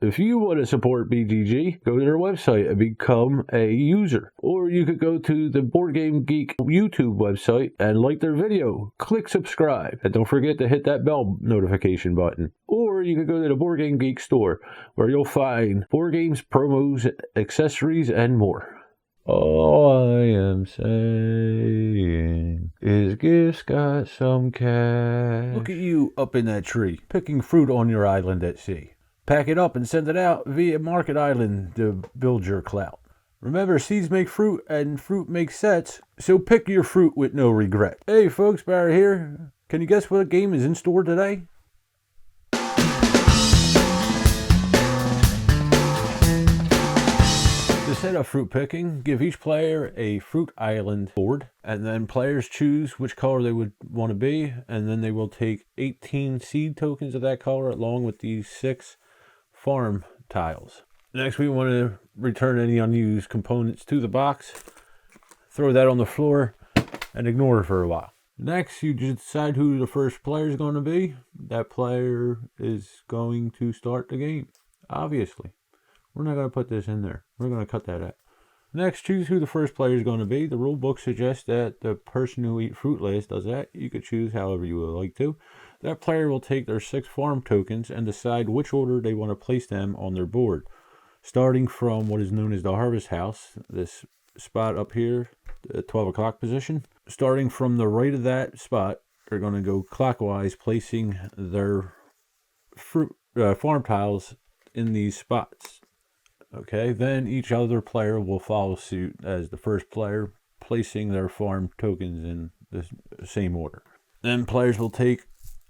If you want to support BGG, go to their website and become a user. Or you could go to the Board Game Geek YouTube website and like their video. Click subscribe. And don't forget to hit that bell notification button. Or you could go to the Board Game Geek Store, where you'll find board games, promos, accessories, and more. All I am saying is Gift's got some cash. Look at you up in that tree, picking fruit on your island at sea. Pack it up and send it out via Market Island to build your clout. Remember, seeds make fruit and fruit makes sets, so pick your fruit with no regret. Hey folks, Barry here. Can you guess what game is in store today? To set up fruit picking, give each player a fruit island board, and then players choose which color they would want to be, and then they will take 18 seed tokens of that color along with these 6 farm tiles. Next, we want to return any unused components to the box, throw that on the floor, and ignore it for a while. Next, you decide who the first player is going to be. That player is going to start the game. Obviously, we're not going to put this in there. We're going to cut that out. Next, choose who the first player is going to be. The rule book suggests that the person who eats fruit last does that. You could choose however you would like to. That player will take their 6 farm tokens and decide which order they want to place them on their board. Starting from what is known as the harvest house, this spot up here, the 12 o'clock position. Starting from the right of that spot, they're going to go clockwise, placing their fruit farm tiles in these spots. Okay, then each other player will follow suit as the first player, placing their farm tokens in the same order. Then players will take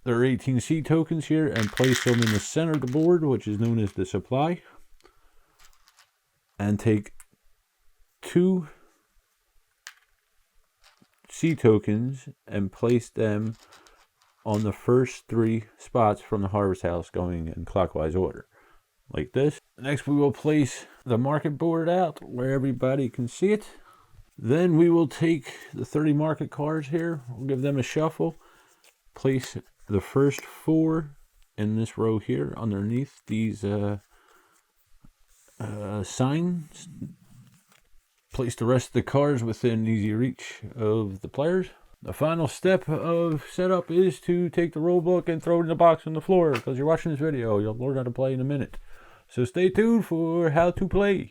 their 18 seed tokens here and place them in the center of the board, which is known as the supply, and take 2 seed tokens and place them on the first 3 spots from the harvest house going in clockwise order, like this. Next, we will place the market board out where everybody can see it. Then we will take the 30 market cards here, we'll give them a shuffle, place the first 4 in this row here underneath these signs. Place the rest of the cards within easy reach of the players. The final step of setup is to take the rule book and throw it in the box on the floor, because you're watching this video. You'll learn how to play in a minute. So stay tuned for how to play.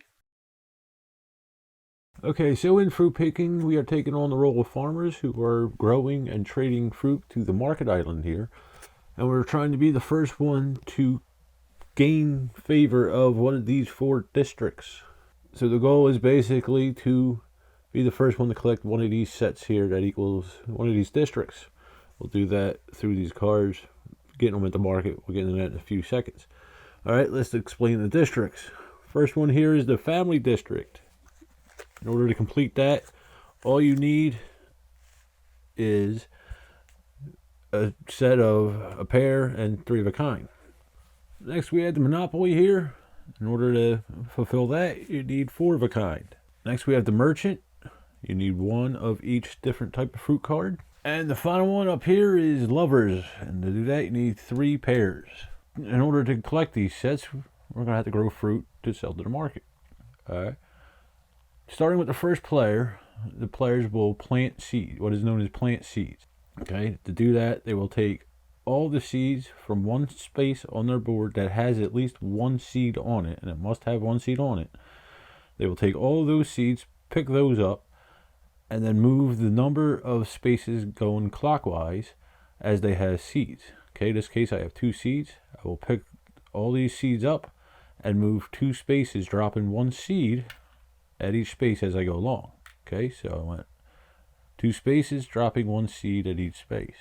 Okay, so in fruit picking, we are taking on the role of farmers who are growing and trading fruit to the market island here. And we're trying to be the first one to gain favor of one of these 4 districts. So the goal is basically to be the first one to collect one of these sets here that equals one of these districts. We'll do that through these cards, getting them at the market. We'll get into that in a few seconds. All right, let's explain the districts. First one here is the family district. In order to complete that, all you need is a set of a pair and 3 of a kind. Next, we have the monopoly here. In order to fulfill that, you need 4 of a kind. Next, we have the merchant. You need 1 of each different type of fruit card. And the final one up here is lovers. And to do that, you need 3 pairs. In order to collect these sets, we're going to have to grow fruit to sell to the market. All right. Starting with the first player, the players will plant seed, what is known as plant seeds. Okay, to do that, they will take all the seeds from one space on their board that has at least 1 seed on it, and it must have 1 seed on it. They will take all of those seeds, pick those up, and then move the number of spaces going clockwise as they have seeds. Okay, in this case, I have 2 seeds. I will pick all these seeds up and move 2 spaces, dropping 1 seed at each space as I go along. Okay, so I went 2 spaces, dropping 1 seed at each space.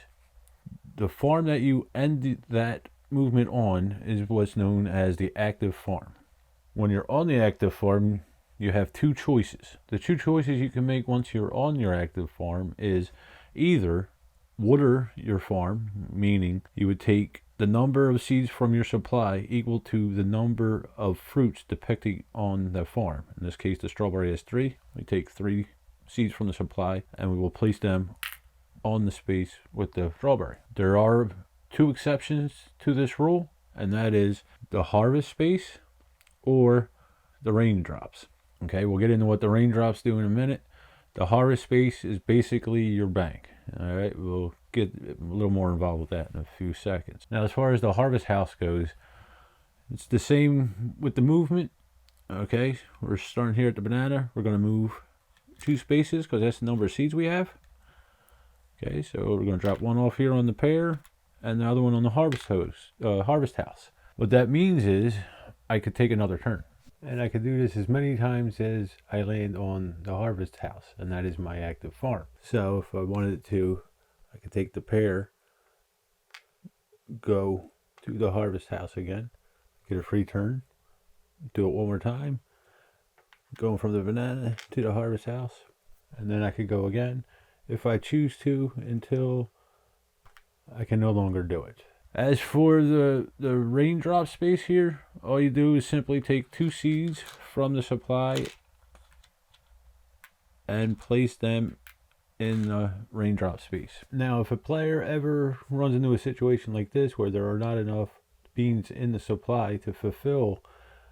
The farm that you end that movement on is what's known as the active farm. When you're on the active farm, you have 2 choices. The 2 choices you can make once you're on your active farm is either water your farm, meaning you would take the number of seeds from your supply equal to the number of fruits depicted on the farm. In this case, the strawberry has 3. We take 3 seeds from the supply and we will place them on the space with the strawberry. There are 2 exceptions to this rule, and that is the harvest space, or the raindrops. Okay, we'll get into what the raindrops do in a minute. The harvest space is basically your bank. All right, we'll get a little more involved with that in a few seconds. Now, as far as the harvest house goes, it's the same with the movement. Okay, we're starting here at the banana. We're going to move 2 spaces because that's the number of seeds we have. Okay, so we're going to drop one off here on the pear and the other one on the harvest house. What that means is I could take another turn. And I could do this as many times as I land on the harvest house, and that is my active farm. So if I wanted to, I could take the pear, go to the harvest house again, get a free turn, do it one more time, going from the banana to the harvest house, and then I could go again if I choose to until I can no longer do it. As for the raindrop space here, all you do is simply take 2 seeds from the supply and place them in the raindrop space. Now, if a player ever runs into a situation like this where there are not enough beans in the supply to fulfill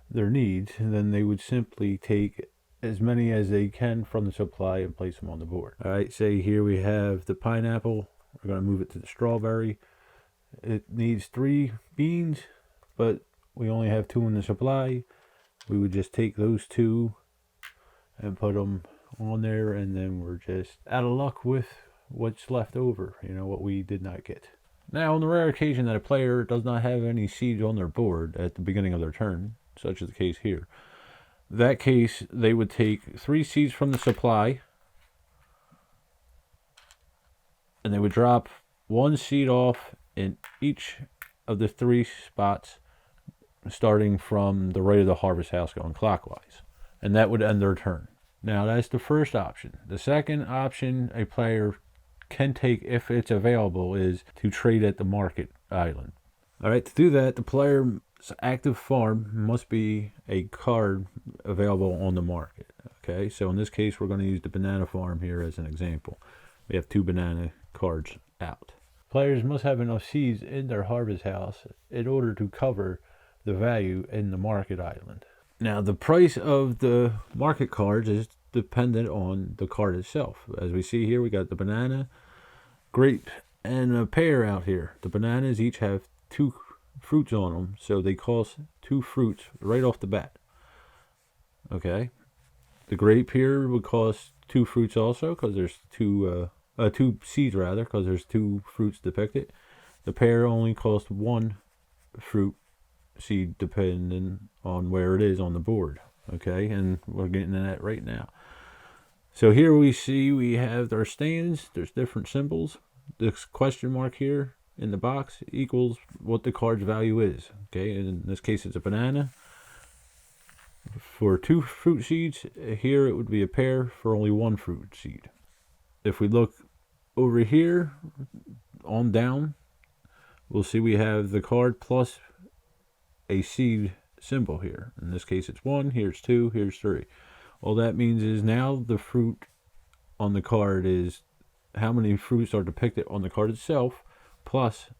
their needs, then they would simply take as many as they can from the supply and place them on the board. All right, say here we have the pineapple. We're going to move it to the strawberry. It needs 3 beans, but we only have 2 in the supply. We would just take those 2 and put them on there, and then we're just out of luck with what's left over, what we did not get. Now, on the rare occasion that a player does not have any seeds on their board at the beginning of their turn, such as the case here, that case, they would take 3 seeds from the supply, and they would drop 1 seed off in each of the 3 spots, starting from the right of the harvest house going clockwise. And that would end their turn. Now, that's the first option. The second option a player can take, if it's available, is to trade at the market island. All right, to do that, the player's active farm must be a card available on the market. Okay, so in this case, we're going to use the banana farm here as an example. We have 2 banana cards out. Players must have enough seeds in their harvest house in order to cover the value in the market island. Now, the price of the market cards is dependent on the card itself. As we see here, we got the banana, grape, and a pear out here. The bananas each have 2 fruits on them, so they cost 2 fruits right off the bat. Okay. The grape here would cost 2 fruits also, because there's 2 seeds rather, because there's 2 fruits depicted. The pear only costs 1 fruit seed depending on where it is on the board. Okay, and we're getting to that right now. So here we see we have our stands. There's different symbols. This question mark here in the box equals what the card's value is. Okay, and in this case it's a banana. For 2 fruit seeds, here it would be a pear for only 1 fruit seed. If we look over here on down, we'll see we have the card plus a seed symbol here. In this case it's 1, here's 2, here's 3. All that means is now the fruit on the card is how many fruits are depicted on the card itself, plus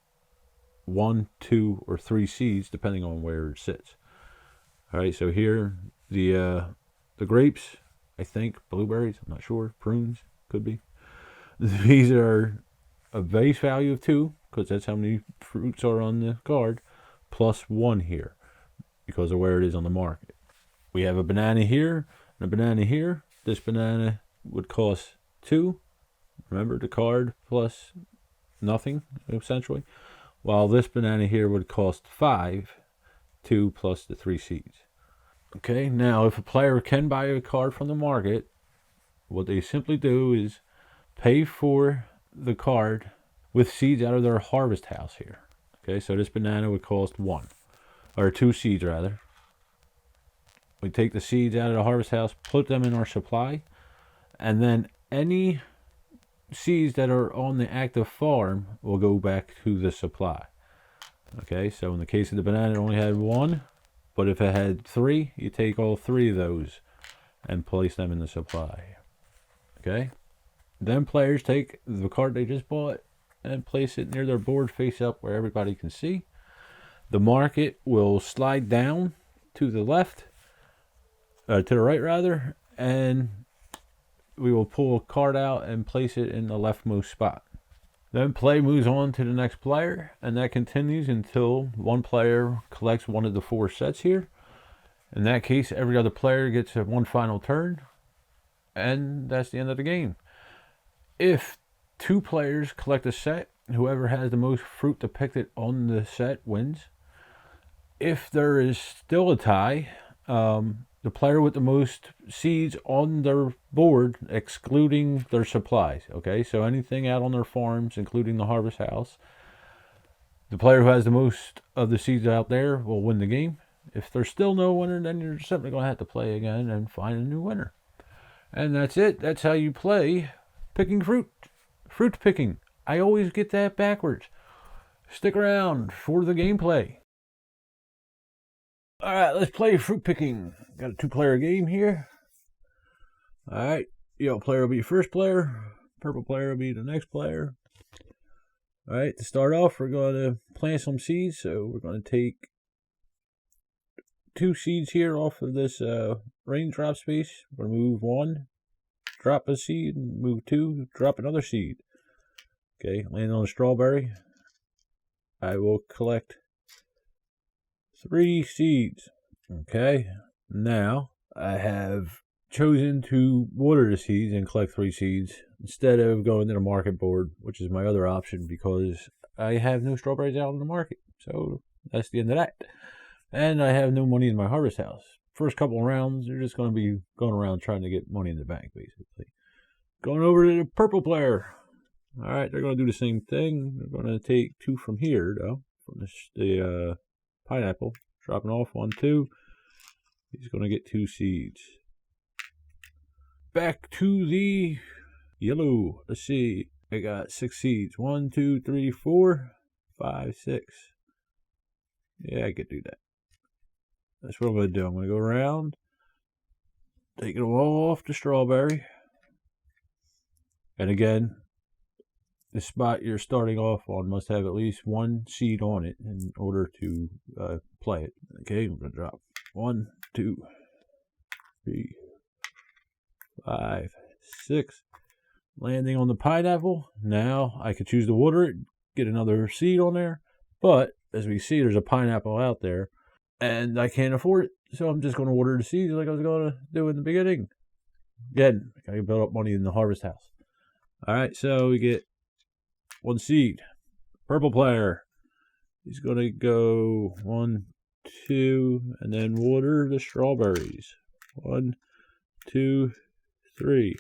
1, 2, or 3 seeds depending on where it sits. All right, so here the grapes, I think blueberries, I'm not sure, prunes, could be. These are a base value of 2, because that's how many fruits are on the card, plus 1 here, because of where it is on the market. We have a banana here, and a banana here. This banana would cost 2. Remember, the card plus nothing, essentially. While this banana here would cost 5, 2 plus the 3 seeds. Okay, now if a player can buy a card from the market, what they simply do is pay for the card with seeds out of their harvest house here. Okay, so this banana would cost 1, or 2 seeds rather. We take the seeds out of the harvest house, put them in our supply, and then any seeds that are on the active farm will go back to the supply. Okay, so in the case of the banana, it only had 1, but if it had 3, you take all 3 of those and place them in the supply. Okay, then players take the card they just bought and place it near their board face up where everybody can see. The market will slide down to the left, to the right rather, and we will pull a card out and place it in the leftmost spot. Then play moves on to the next player, and that continues until one player collects one of the 4 sets here. In that case, every other player gets one final turn, and that's the end of the game. If 2 players collect a set, whoever has the most fruit depicted on the set wins. If there is still a tie, the player with the most seeds on their board, excluding their supplies, okay? So anything out on their farms, including the harvest house, the player who has the most of the seeds out there will win the game. If there's still no winner, then you're simply going to have to play again and find a new winner. And that's it. That's how you play picking fruit. Fruit picking. I always get that backwards. Stick around for the gameplay. Alright, let's play fruit picking. Got a 2-player game here. Alright, yellow player will be your first player. Purple player will be the next player. Alright, to start off, we're going to plant some seeds. So we're going to take 2 seeds here off of this raindrop space. We're going to move 1, drop a seed, move 2, drop another seed. Okay, land on a strawberry. I will collect 3 seeds. Okay, now I have chosen to water the seeds and collect 3 seeds instead of going to the market board, which is my other option because I have no strawberries out in the market. So that's the end of that. And I have no money in my harvest house. First couple of rounds, they're just going to be going around trying to get money in the bank, basically. Going over to the purple player. All right, they're going to do the same thing. They're going to take 2 from here, though, from the pineapple. Dropping off 1, 2. He's going to get 2 seeds. Back to the yellow. Let's see. I got 6 seeds. 1, 2, 3, 4, 5, 6. Yeah, I could do that. That's what I'm going to do. I'm going to go around, taking them all off the strawberry. And again, the spot you're starting off on must have at least 1 seed on it in order to play it. Okay, I'm going to drop 1, 2, 3, 5, 6. Landing on the pineapple. Now I could choose to water it, get another seed on there. But as we see, there's a pineapple out there, and I can't afford it. So I'm just going to water the seeds like I was going to do in the beginning. Again, I can build up money in the harvest house. All right, so we get 1 seed. Purple player. He's going to go 1, 2, and then water the strawberries. 1, 2, 3.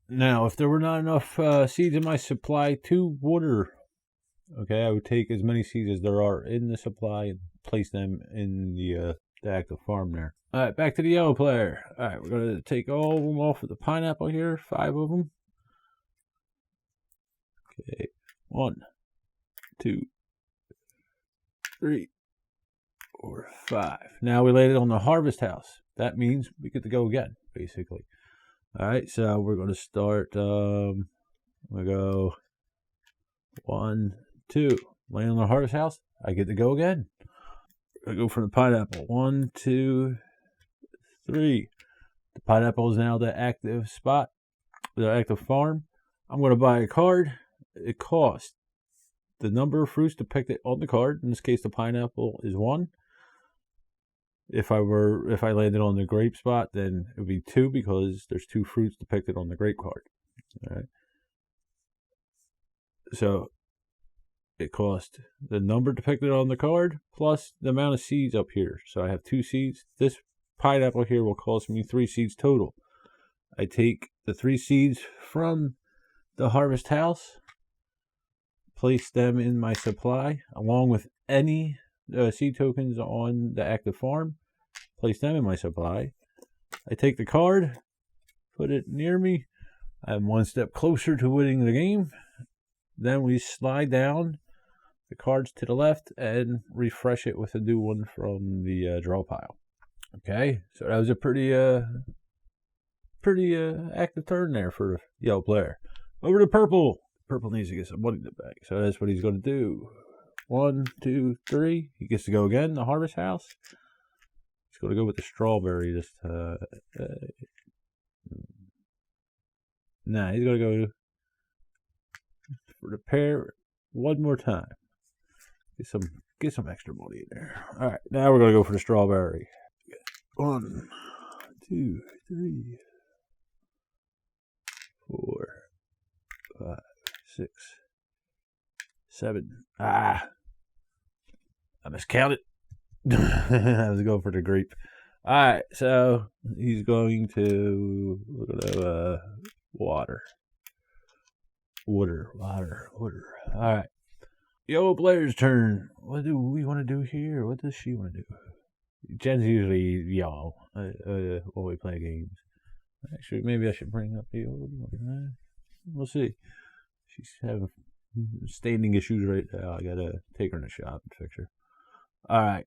Now, if there were not enough seeds in my supply to water, okay, I would take as many seeds as there are in the supply and place them in the active farm there. All right, back to the yellow player. All right, we're going to take all of them off of the pineapple here, 5 of them. Okay, 1, 2, 3, 4, 5. Now we laid it on the harvest house. That means we get to go again, basically. All right, so we're going to start. We go 1, 2. Land on the harvest house. I get to go again. I go for the pineapple. 1, 2, 3. The pineapple is now the active spot, the active farm. I'm going to buy a card. It costs the number of fruits depicted on the card. In this case, the pineapple is 1. If I landed on the grape spot, then it would be 2 because there's 2 fruits depicted on the grape card. All right. So it costs the number depicted on the card plus the amount of seeds up here. So I have 2 seeds. This pineapple here will cost me 3 seeds total. I take the 3 seeds from the harvest house, place them in my supply along with any seed tokens on the active farm, place them in my supply. I take the card, put it near me. I'm 1 step closer to winning the game. Then we slide down the cards to the left and refresh it with a new one from the draw pile. Okay, so that was a pretty active turn there for the yellow player. Over to purple. Purple needs to get some money in the bank, so that's what he's going to do. 1, 2, 3. He gets to go again. The harvest house. He's going to go with the strawberry this time. Nah, he's going to go for the pear one more time. Get some extra money in there. All right, now we're going to go for the strawberry. 1, 2, 3, 4, 5, 6, 7. I miscounted. I was going for the grape. All right, so he's going to water. All right. Yo, Blair's turn. What do we want to do here? What does she want to do? Jen's usually y'all when we play games. Actually, maybe I should bring up the old one. We'll see. She's having standing issues right now. I gotta take her in the shop and fix her. All right.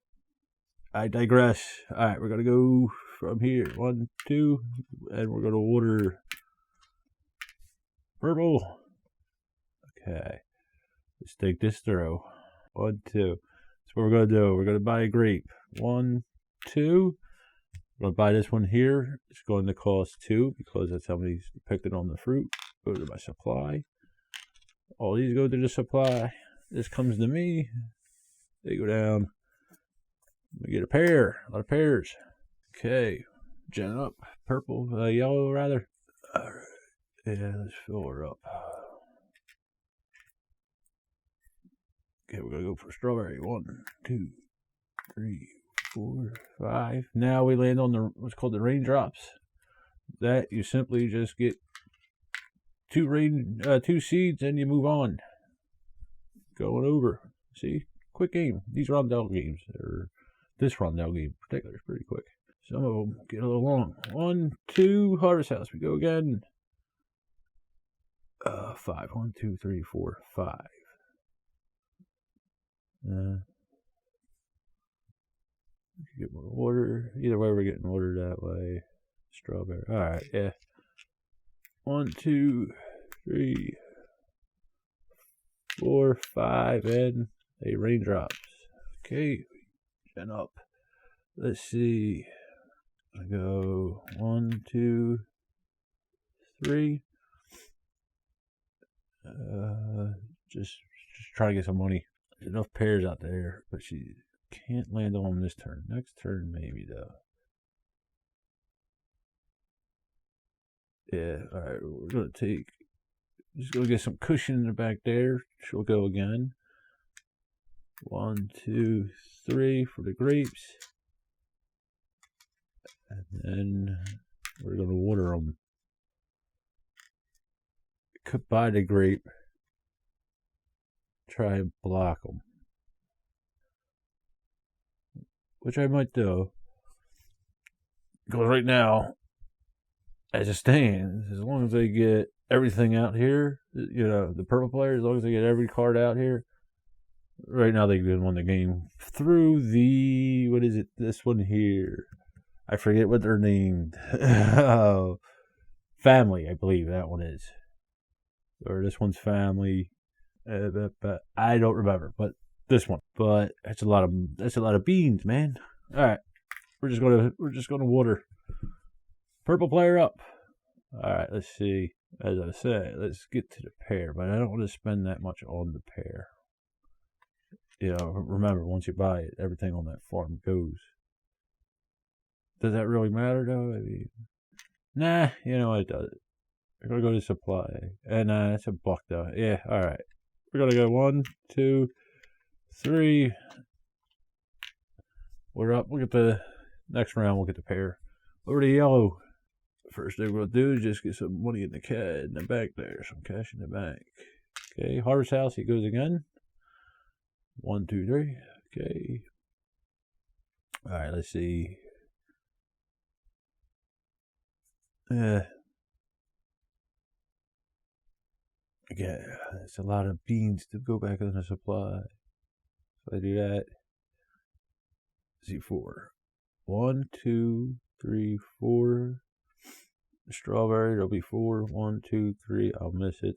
I digress. All right, we're gonna go from here. 1, 2, and we're gonna order purple. Okay. Let's take this through. 1, 2. That's what we're going to do. We're going to buy a grape. 1, 2. We're going to buy this one here. It's going to cost 2 because that's how many depicted on the fruit. Go to my supply. All these go to the supply. This comes to me. They go down. We get a pair. A lot of pairs. Okay. Jen up. Purple. Yellow, rather. All right. Yeah, let's fill her up. Okay, we're going to go for strawberry. 1, 2, 3, 4, 5. Now we land on what's called the raindrops. That you simply just get 2 seeds and you move on. Going over. See? Quick game. These rondel games, or this rondel game in particular, is pretty quick. Some of them get a little long. 1, 2, harvest house. We go again. 5. 1, 2, 3, 4, 5. Get more water. Either way, we're getting water that way. Strawberry. All right, yeah. 1, 2, 3, 4, 5, and a raindrops. Okay, Jen up. Let's see. I go 1, 2, 3. Just try to get some money. There's enough pairs out there, but she can't land on them this turn. Next turn, maybe, though. Yeah, alright, we're going to take... Just going to get some cushion in the back there. She'll go again. 1, 2, 3 for the grapes. And then we're going to water them. Could buy the grape. Try and block them, which I might do, because right now, as it stands, as long as they get everything out here, you know, the purple player, as long as they get every card out here, right now they can win the game through the, what is it, this one here, I forget what they're named. Family, I believe that one is, or this one's family. But I don't remember. But this one. But that's a lot of beans, man. All right, we're just gonna water. Purple player up. All right, let's see. As I said, let's get to the pear. But I don't want to spend that much on the pear. You know, remember, once you buy it, everything on that farm goes. Does that really matter though? I mean, nah. You know it doesn't. We're gonna go to supply, and it's $1 though. Yeah. All right. We're going to go 1, 2, 3. We're up. We'll get the next round. We'll get the pair. Over to yellow. First thing we'll do is just get some money in the bank there. Some cash in the bank. Okay. Harvest house. He goes again. 1, 2, 3. Okay. All right. Let's see. Again, it's a lot of beans to go back in the supply. So I do that. Z4. 1, 2, 3, 4. The strawberry, there'll be 4. 1, 2, 3. I'll miss it.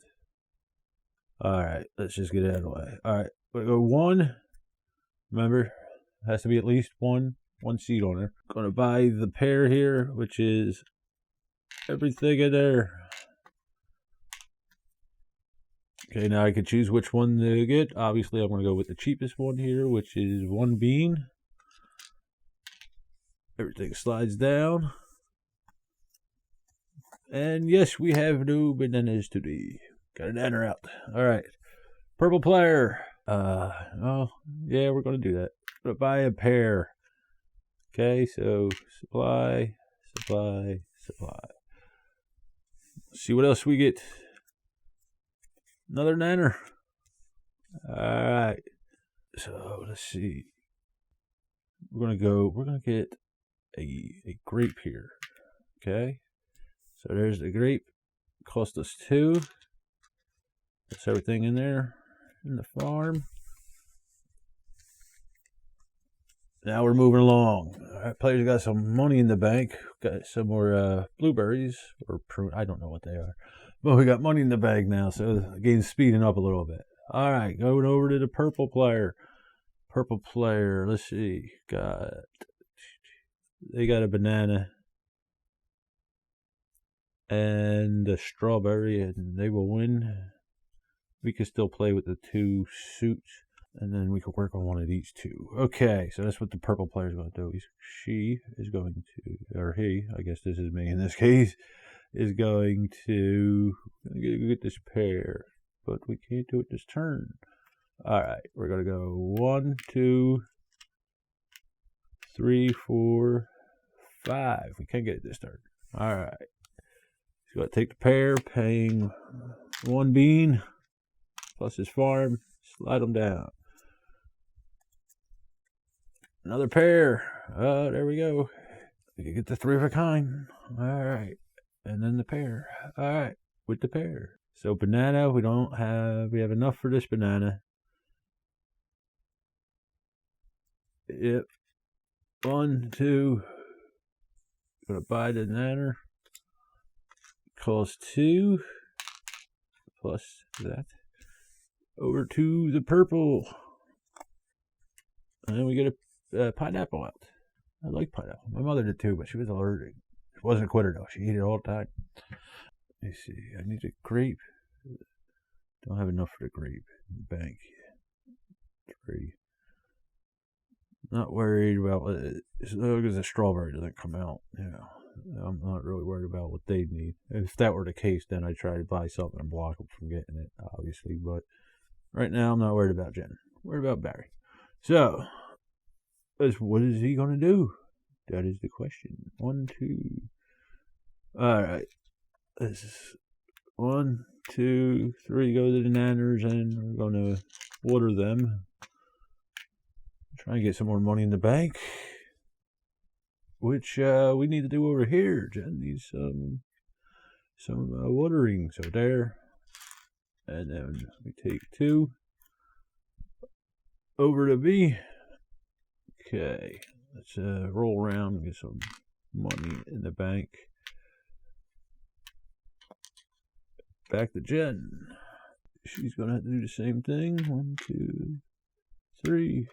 Alright, let's just get it out of the way. Alright, we'll go 1. Remember, it has to be at least 1. 1 seed on there. Gonna buy the pear here, which is everything in there. Okay, now I can choose which one to get. Obviously, I'm gonna go with the cheapest one here, which is 1 bean. Everything slides down. And yes, we have no bananas today. Got an enter out. Alright. Purple player. Oh, yeah, we're gonna do that. We're gonna buy a pear. Okay, so supply. Let's see what else we get. Another nanner. Alright. So let's see. We're gonna get a grape here. Okay. So there's the grape. Cost us 2. That's everything in there in the farm. Now we're moving along. Alright, players got some money in the bank. Got some more blueberries or prune. I don't know what they are. But we got money in the bank now, so the game's speeding up a little bit. Alright, going over to the purple player. Purple player, let's see. They got a banana and a strawberry, and they will win. We can still play with the 2 suits, and then we can work on one of these 2. Okay, so that's what the purple player is going to do. She is going to, or he, I guess this is me in this case, is going to get this pair, but we can't do it this turn. Alright, we're going to go 1, 2, 3, 4, 5. We can't get it this turn. Alright. He's going to take the pair, paying 1 bean, plus his farm, slide them down. Another pair. Oh, there we go. We can get the 3 of a kind. Alright. And then the pair. Alright. With the pair. So banana, we have enough for this banana. Yep. 1, 2. Gonna buy the nanner. Cost 2. Plus that. Over to the purple. And then we get a pineapple out. I like pineapple. My mother did too, but she was allergic. She wasn't a quitter though. She ate it all the time. Let me see. I need a grape. Don't have enough for the grape. Bank. 3. Not worried about it. As long as the strawberry doesn't come out. Yeah. I'm not really worried about what they need. If that were the case, then I'd try to buy something and block them from getting it, obviously. But right now, I'm not worried about Jen. I'm worried about Barry. So, what is he going to do? That is the question. 1, 2. Alright. This is 1, 2, 3. Go to the nanners, and we're going to water them. Try and get some more money in the bank. Which we need to do over here. Jen needs some watering. So there. And then we take 2 over to B. Okay. Let's roll around and get some money in the bank. Back to Jen. She's going to have to do the same thing. 1, 2, 3.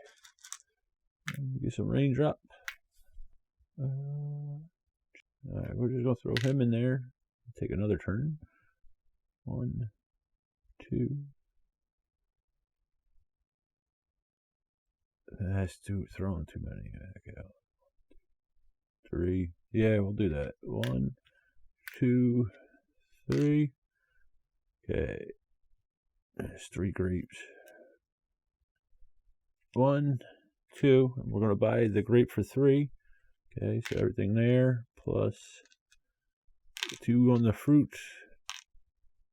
And get some raindrop. Alright, we're just going to throw him in there. Take another turn. 1, 2. That's throwing too many. Okay. 3. Yeah, we'll do that. 1, 2, 3. Okay. There's 3 grapes. 1, 2. And we're going to buy the grape for 3. Okay, so everything there. Plus 2 on the fruit.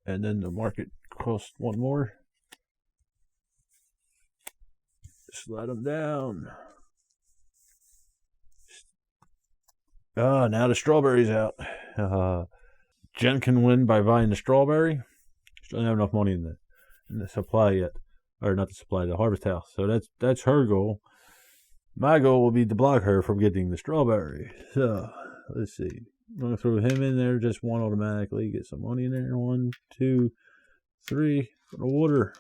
And then the market cost 1 more. Slide them down. Now the strawberry's out. Jen can win by buying the strawberry. She doesn't have enough money in the supply yet. Or not the supply, the harvest house. So that's her goal. My goal will be to block her from getting the strawberry. So, let's see. I'm going to throw him in there, just 1 automatically. Get some money in there. 1, 2, 3. Gonna water.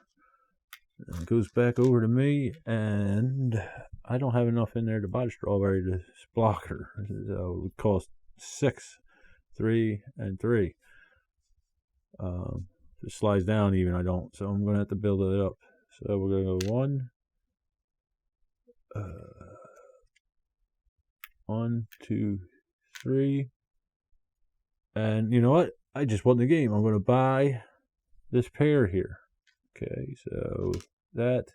And it goes back over to me, and I don't have enough in there to buy the strawberry to block her. So it would cost 6, 3, and 3. It slides down even, I don't. So I'm going to have to build it up. So we're going to go 1, 2, 3. And you know what? I just won the game. I'm going to buy this pair here. Okay, so that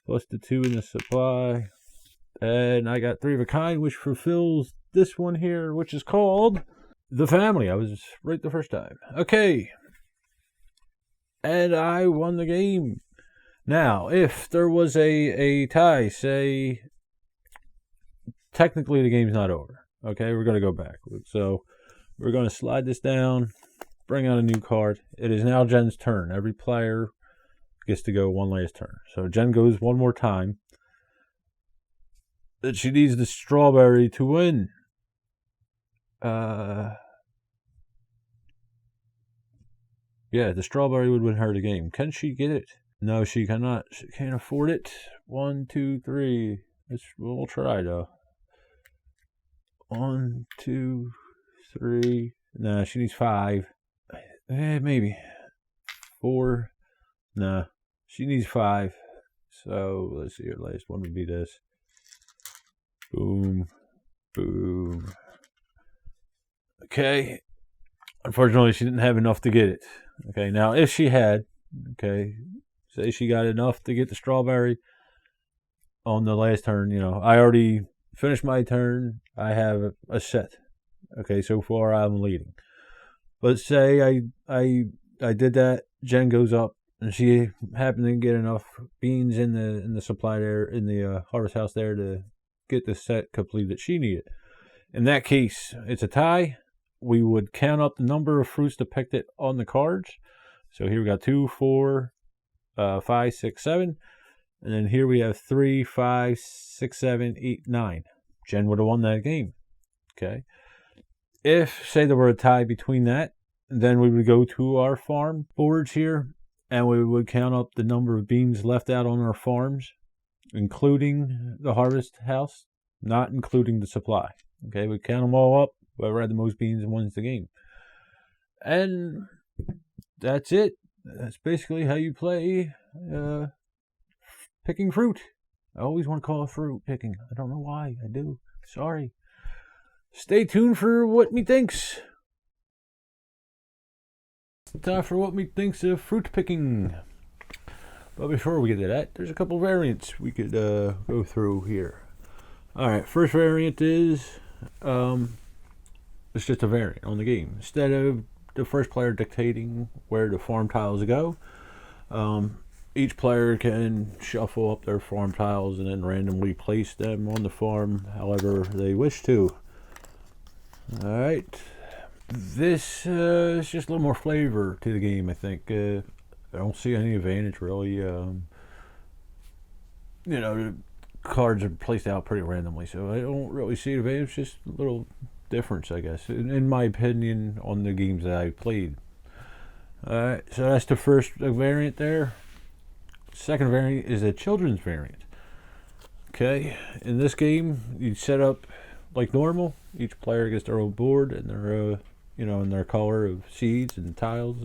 plus the 2 in the supply. And I got 3 of a kind, which fulfills this one here, which is called the family. I was right the first time. Okay. And I won the game. Now, if there was a tie, say, technically the game's not over. Okay, we're going to go back. So we're going to slide this down, bring out a new card. It is now Jen's turn. Every player gets to go one last turn. So Jen goes one more time. That she needs the strawberry to win. Yeah, the strawberry would win her the game. Can she get it? No, she cannot. She can't afford it. 1, 2, 3. We'll try though. 1, 2, 3. Nah, she needs 5. Maybe 4. Nah, she needs 5. So let's see. Her last one would be this. Boom, boom. Okay. Unfortunately, she didn't have enough to get it. Okay, now if she had, okay, say she got enough to get the strawberry on the last turn, I already finished my turn. I have a set. Okay, so far I'm leading. But say I did that. Jen goes up, and she happened to get enough beans in the supply there, in the harvest house there, to get the set complete that she needed. In that case, it's a tie. We would count up the number of fruits depicted on the cards. So here we got 2, 4, 5, 6, 7. And then here we have 3, 5, 6, 7, 8, 9. Jen would have won that game. Okay. If, say, there were a tie between that, then we would go to our farm boards here, and we would count up the number of beans left out on our farms, including the harvest house, not including the supply. Okay, we count them all up. Whoever had the most beans wins the game. And that's it. That's basically how you play picking fruit. I always want to call it fruit picking. I don't know why. I do. Sorry. Stay tuned for what me thinks. Time for what me thinks of fruit picking. But before we get to that, there's a couple variants we could go through here. Alright, first variant is it's just a variant on the game. Instead of the first player dictating where the farm tiles go, each player can shuffle up their farm tiles and then randomly place them on the farm however they wish to. Alright. This is just a little more flavor to the game, I think. I don't see any advantage, really. The cards are placed out pretty randomly, so I don't really see the advantage. Just a little difference, I guess, in my opinion, on the games that I played. Alright, so that's the first variant there. Second variant is a children's variant. Okay, in this game, you set up like normal. Each player gets their own board and their, in their color of seeds and tiles,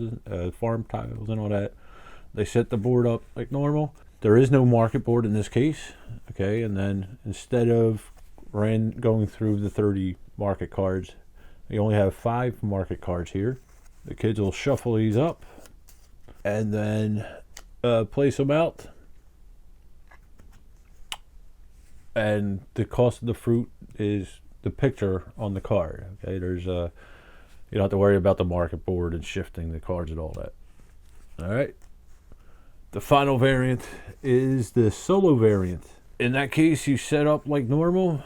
farm tiles and all that. They set the board up like normal. There is no market board in this case. Okay, and then instead of going through the 30 market cards, you only have 5 market cards here. The kids will shuffle these up and then place them out. And the cost of the fruit is the picture on the card. Okay, there's you don't have to worry about the market board and shifting the cards and all that. All right. The final variant is the solo variant. In that case, you set up like normal,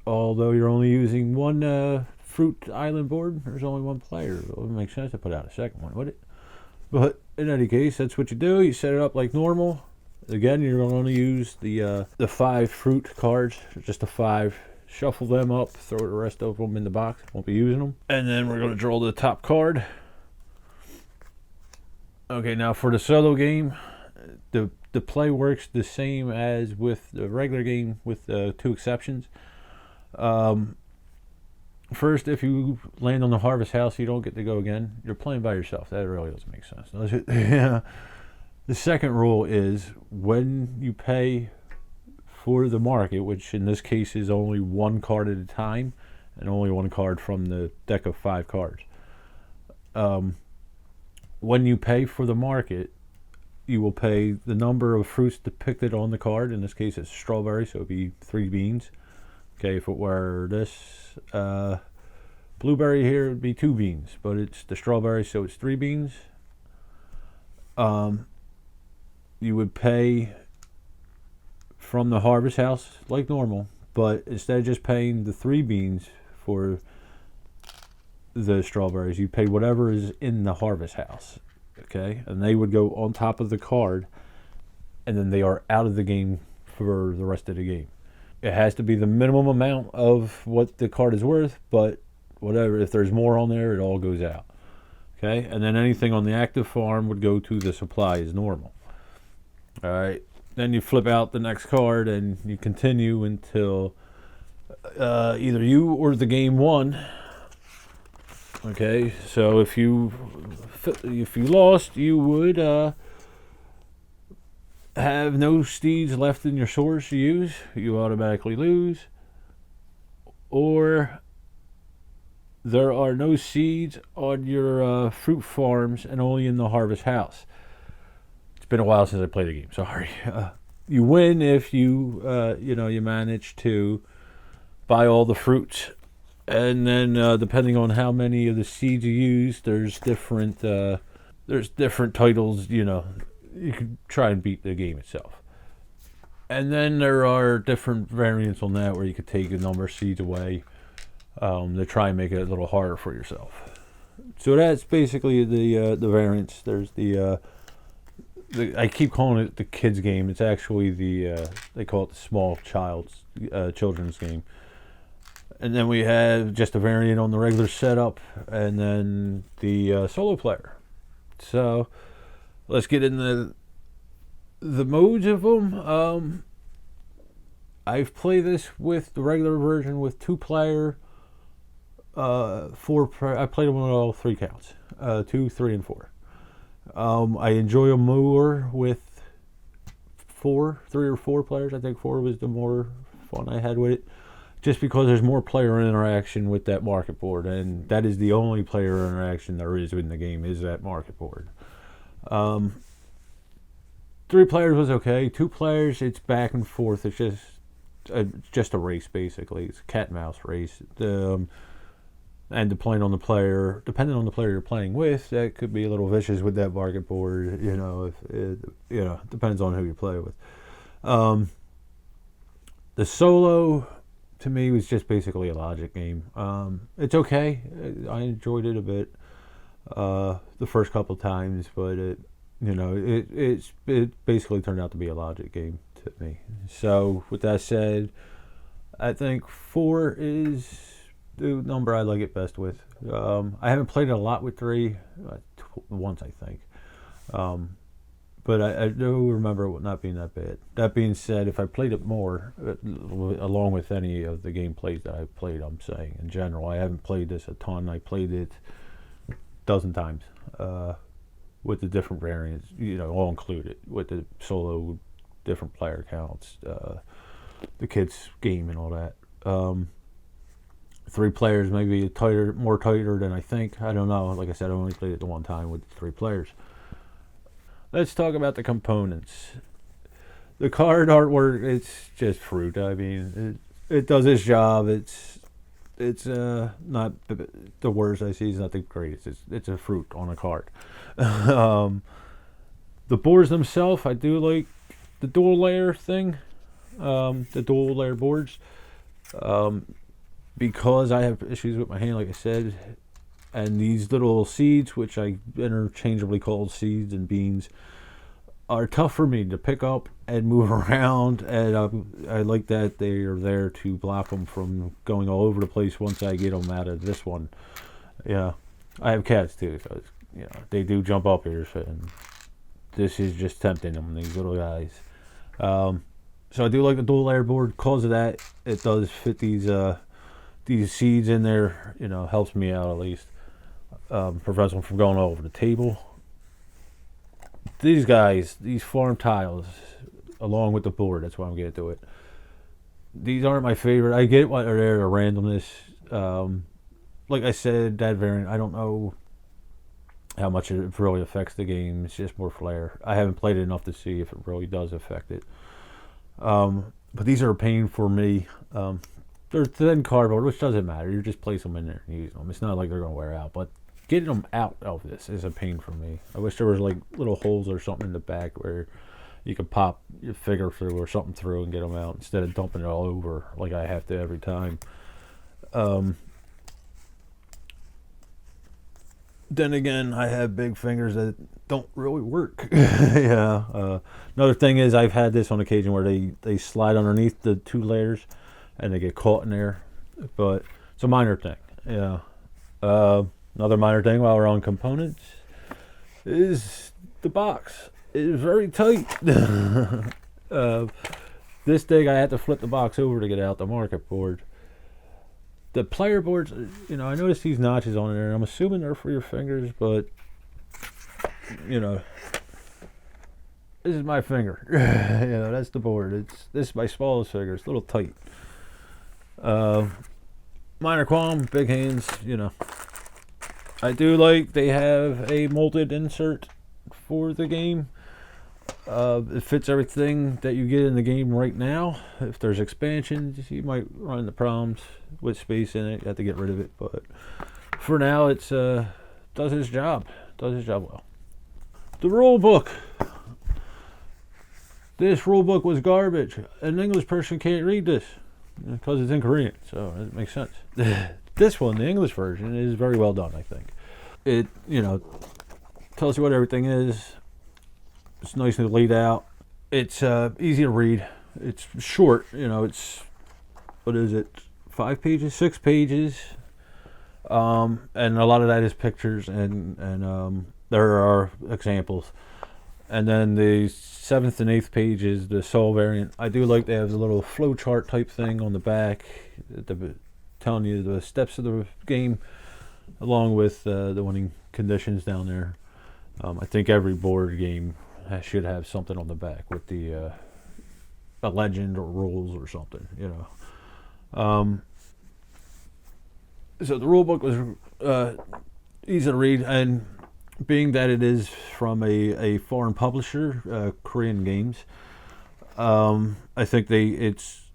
although you're only using one fruit island board. There's only one player. It would make sense to put out a second one, would it? But in any case, that's what you do. You set it up like normal. Again, you're going to only use the 5 fruit cards, just the 5. Shuffle them up, throw the rest of them in the box. Won't be using them. And then we're going to draw the top card. Okay, now for the solo game, The play works the same as with the regular game, with 2 exceptions. First, if you land on the harvest house, you don't get to go again. You're playing by yourself. That really doesn't make sense, does it? Yeah. The second rule is when you pay for the market, which in this case is only 1 card at a time, and only 1 card from the deck of 5 cards. When you pay for the market, you will pay the number of fruits depicted on the card. In this case, it's strawberry, so it'd be 3 beans. Okay, if it were this blueberry here, it'd be 2 beans, but it's the strawberry, so it's 3 beans. You would pay from the harvest house like normal, but instead of just paying the 3 beans for the strawberries, you pay whatever is in the harvest house. Okay, and they would go on top of the card, and then they are out of the game for the rest of the game. It has to be the minimum amount of what the card is worth, but whatever, if there's more on there, it all goes out. Okay, and then anything on the active farm would go to the supply as normal. All right, then you flip out the next card and you continue until either you or the game won. Okay, so if you lost, you would have no seeds left in your source to use. You automatically lose. Or there are no seeds on your fruit farms and only in the harvest house. It's been a while since I played the game. Sorry. You win if you you manage to buy all the fruits. And then depending on how many of the seeds you use, there's different titles, you can try and beat the game itself. And then there are different variants on that where you could take a number of seeds away to try and make it a little harder for yourself. So that's basically the variants. There's the I keep calling it the kids game. It's actually they call it the small children's game. And then we have just a variant on the regular setup, and then the solo player. So let's get into the modes of them. I've played this with the regular version with 2-player, 4. I played them on all 3 counts, 2, 3, and 4. I enjoy them more with 3 or 4 players. I think 4 was the more fun I had with it, just because there's more player interaction with that market board, and that is the only player interaction there is in the game, is that market board. 3 players was okay. 2 players, it's back and forth. It's just a race, basically. It's a cat and mouse race. And depending on the player you're playing with, that could be a little vicious with that market board. If it depends on who you play with. The solo, to me, was just basically a logic game. It's okay. I enjoyed it a bit the first couple times, but it basically turned out to be a logic game to me. So with that said, I think 4 is the number I like it best with. I haven't played it a lot with 3, once I think. But I do remember it not being that bad. That being said, if I played it more, along with any of the gameplays that I've played, I'm saying in general, I haven't played this a ton. I played it a dozen times with the different variants, all included, with the solo, different player counts, the kids game and all that. 3 players maybe more tighter than I think. I don't know. Like I said, I only played it the one time with 3 players. Let's talk about the components. The card artwork, it's just fruit. I mean, it does its job. It's not the worst I see. It's not the greatest. It's a fruit on a card. The boards themselves, I do like the dual layer thing. The dual layer boards. Because I have issues with my hand, like I said, and these little seeds, which I interchangeably call seeds and beans, are tough for me to pick up and move around, and I like that they are there to block them from going all over the place once I get them out of this one. Yeah, I have cats too, so they do jump up here, and this is just tempting them, these little guys. So I do like the dual layer board because of that. It does fit these seeds in there. Helps me out at least. Prevents them from going all over the table. These guys, these farm tiles, along with the board, that's why I'm getting to it. These aren't my favorite. I get why they're there, the randomness. Like I said, that variant, I don't know how much it really affects the game. It's just more flair. I haven't played it enough to see if it really does affect it. But these are a pain for me. They're thin cardboard, which doesn't matter. You just place them in there and use them. It's not like they're going to wear out. But getting them out of this is a pain for me. I wish there was like little holes or something in the back where you could pop your figure through or something through and get them out instead of dumping it all over like I have to every time. Then again, I have big fingers that don't really work. Yeah. Another thing is I've had this on occasion where they slide underneath the 2 layers and they get caught in there. But it's a minor thing. Yeah. Another minor thing while we're on components is the box. It is very tight. This thing I had to flip the box over to get out the market board. The player boards, I noticed these notches on there, and I'm assuming they're for your fingers, but, this is my finger. That's the board. This is my smallest finger. It's a little tight. Minor qualm, big hands, I do like they have a molded insert for the game. It fits everything that you get in the game right now. If there's expansions, you might run into problems with space in it. You have to get rid of it, but for now, it's does its job. Does its job well. The rule book. This rule book was garbage. An English person can't read this because it's in Korean, so it makes sense. This one, the English version, is very well done. I think it, tells you what everything is. It's nicely laid out. It's easy to read. It's short. It's, what is it? 5 pages, 6 pages. And a lot of that is pictures and there are examples. And then the 7th and 8th page is the Soul variant. I do like they have the little flow chart type thing on the back, telling you the steps of the game, along with the winning conditions down there. I think every board game should have something on the back with the a legend or rules or something, So the rule book was easy to read, and being that it is from a foreign publisher, Korean Games, I think it's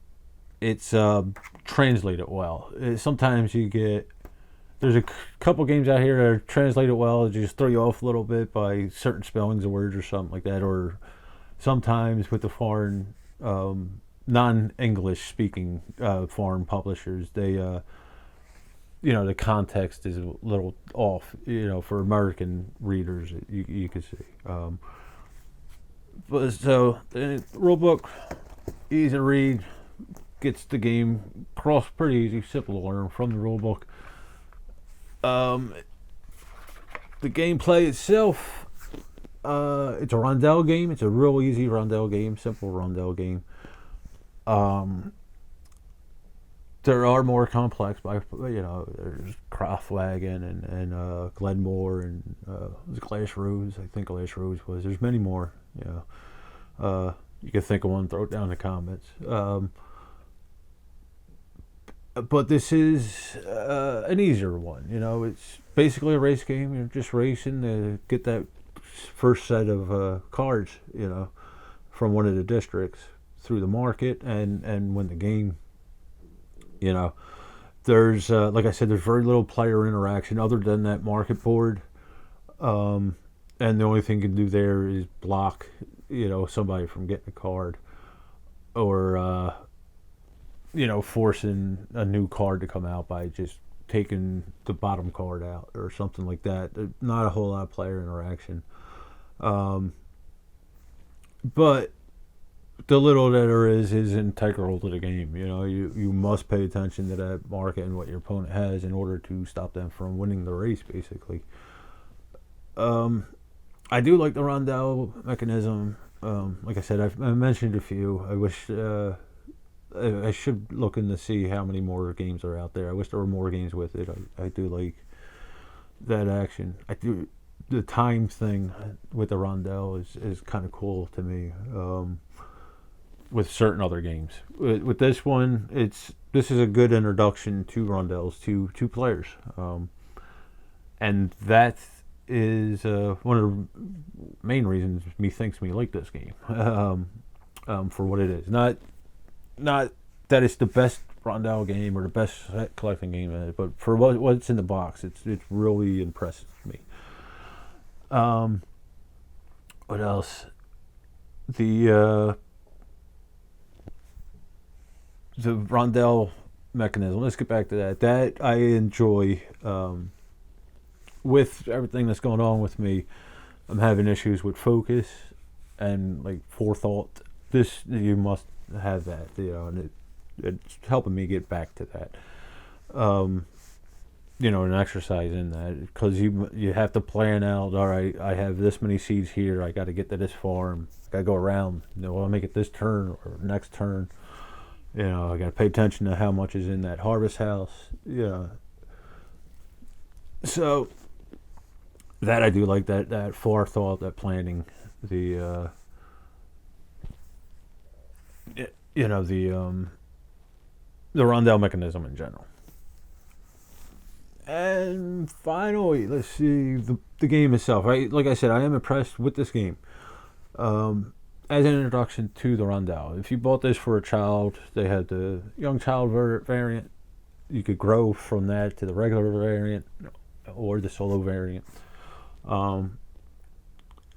translated well. Sometimes there's a couple games out here that are translated well. That just throw you off a little bit by certain spellings of words or something like that. Or sometimes with the foreign, non-English speaking foreign publishers, they, the context is a little off. For American readers, you could see. But so the rule book, easy to read, gets the game across pretty easy, simple to learn from the rule book. The gameplay itself, it's a rondel game. It's a real easy rondel game, simple rondel game. There are more complex, there's Kraftwagen and Glenmore and Glass Rose. I think Glass Rose was. There's many more. You can think of one, throw it down in the comments. But this is an easier one. It's basically a race game. You're just racing to get that first set of cards, from one of the districts through the market and win the game. There's, like I said, there's very little player interaction other than that market board. And the only thing you can do there is block, somebody from getting a card or, forcing a new card to come out by just taking the bottom card out or something like that. Not a whole lot of player interaction. But the little that there is integral to the game. You must pay attention to that market and what your opponent has in order to stop them from winning the race, basically. I do like the rondel mechanism. Like I said, I mentioned a few. I wish I should look in to see how many more games are out there. I wish there were more games with it. I do like that action. I do the time thing with the rondel is kind of cool to me. With certain other games, with this one, this is a good introduction to rondels to two players, and that is one of the main reasons me like this game, for what it is. Not that it's the best rondel game or the best set collecting game, but for what's in the box, it's really impressive me. What else? The rondel mechanism. Let's get back to that. That I enjoy. With everything that's going on with me, I'm having issues with focus and like forethought. This you must have that, and it's helping me get back to that. An exercise in that, because you have to plan out. All right, I have this many seeds here. I got to get to this farm. I got to go around. I'll make it this turn or next turn. I got to pay attention to how much is in that harvest house. So that I do like that forethought, that planning, the rondel mechanism in general. And finally, let's see the game itself. Like I said, I am impressed with this game. As an introduction to the rondel, if you bought this for a child, they had the young child variant. You could grow from that to the regular variant or the solo variant. And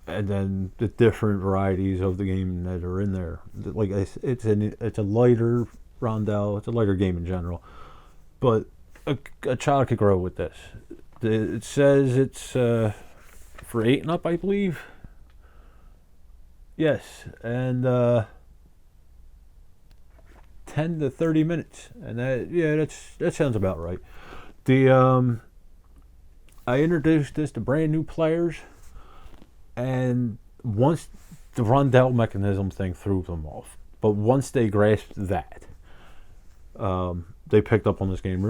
then the different varieties of the game that are in there. Like it's a lighter rondel. It's a lighter game in general, but a child could grow with this. It says it's for 8 and up, I believe. Yes, and 10 to 30 minutes, and that sounds about right. I introduced this to brand new players, and once the rondel mechanism thing threw them off, but once they grasped that, they picked up on this game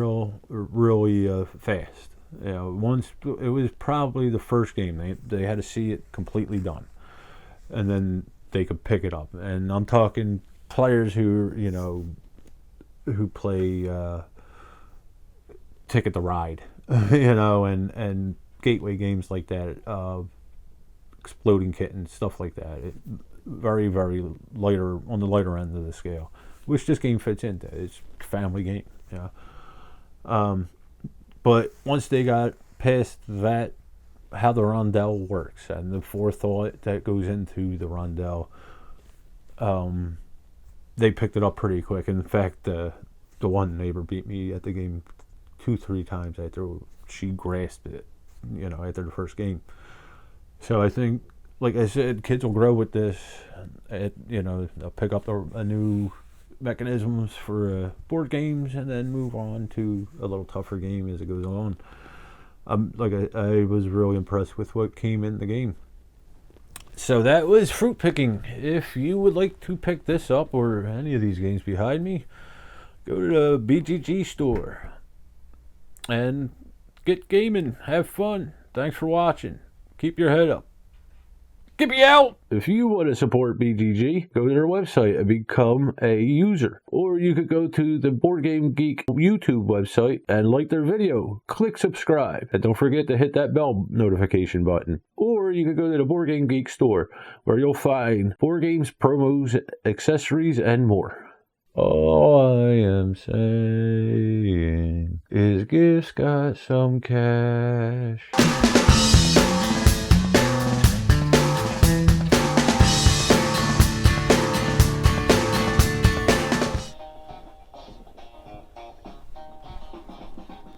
really fast. Once it was probably the first game they had to see it completely done, and then they could pick it up. And I'm talking players who play Ticket to Ride, and gateway games like that, Exploding Kittens, stuff like that. Very, very lighter, on the lighter end of the scale, which this game fits into. It's a family game, but once they got past that, how the rondel works and the forethought that goes into the rondel, they picked it up pretty quick. In fact, the one neighbor beat me at the game 2-3 times after she grasped it, after the first game. So I think, like I said, kids will grow with this. They'll pick up a new mechanisms for board games and then move on to a little tougher game as it goes on. I was really impressed with what came in the game. So that was fruit picking. If you would like to pick this up or any of these games behind me, go to the BGG Store and get gaming. Have fun. Thanks for watching. Keep your head up. Get me out! If you want to support BGG, go to their website and become a user. Or you could go to the Board Game Geek YouTube website and like their video. Click subscribe. And don't forget to hit that bell notification button. Or you could go to the Board Game Geek Store, where you'll find board games, promos, accessories, and more. All I am saying is Gift's got some cash.